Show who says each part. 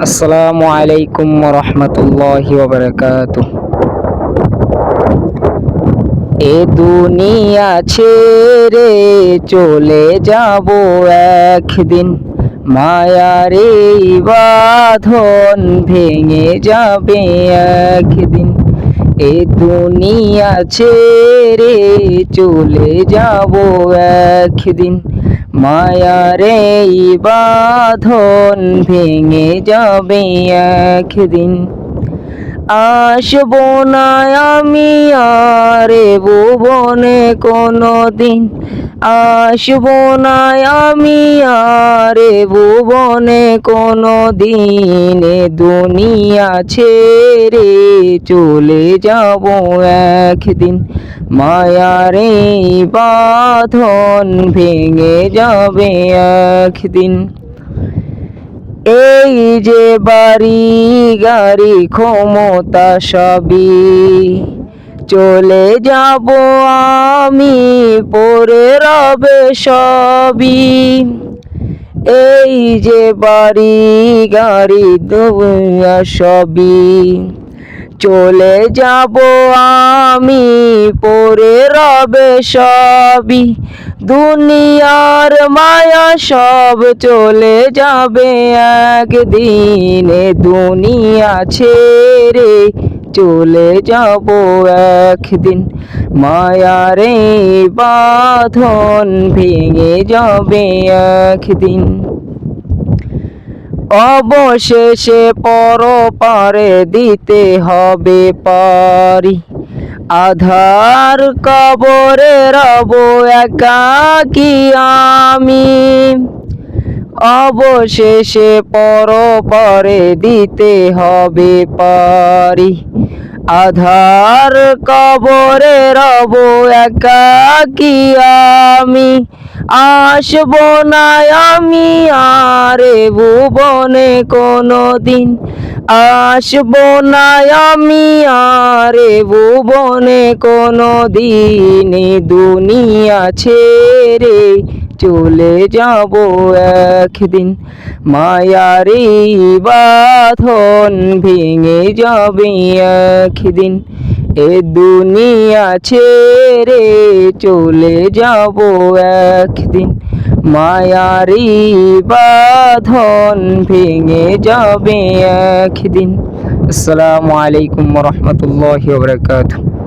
Speaker 1: আসসালামু আলাইকুম রহমতুল্লাহি ওয়া এ দুনিয়া ছেড়ে চলে যাব একদিন, মায়ার এই বাঁধন ভেঙে যাবে একদিন। এ দুনিয়া ছেড়ে চলে যাব একদিন, মায়ার এই বাঁধন ভেঙে যাবে একদিন। আসবো না আমি আর এ ভুবনে কোনো দিন, আসবো না আমি আর এ ভুবনে কোনো দিন। এ দুনিয়া ছেড়ে চলে যাব একদিন, মায়ার এই বাঁধন ভেঙে যাবে একদিন। এই যে বাড়ি গাড়ি ক্ষমতা সবই চলে যাব আমি, পড়ে রবে সবই। এই যে বাড়ি গাড়ি দুনিয়া সবই চলে যাব আমি, পড়ে রবে সবই। দুনিয়ার মায়া সব চলে যাবে একদিন, এ দুনিয়া ছেড়ে চলে যাব একদিন, মায়ার এই বাঁধন ভেঙে যাবে একদিন। অবশেষে পরপারে দিতে হবে পারি, আধার কবরে রব একাকী আমি। অবশেষে পরপারে দিতে হবে পারি, আধার কবরে রব একাকী আমি। আসবো না আমি আর এ ভুবনে কোনো দিন, আসবো না আমি আর এ ভুবনে কোনো দিন। এ দুনিয়া ছেড়ে চলে যাব একদিন, মায়ার এই বাঁধন ভেঙে যাবে একদিন। এ দুনিয়া ছেড়ে চলে যাব একদিন, মায়ার এই বাঁধন ভেঙে যাবে একদিন। আসসালামু আলাইকুম রহমতুল্লাহি ওয়া বারাকাতুহু।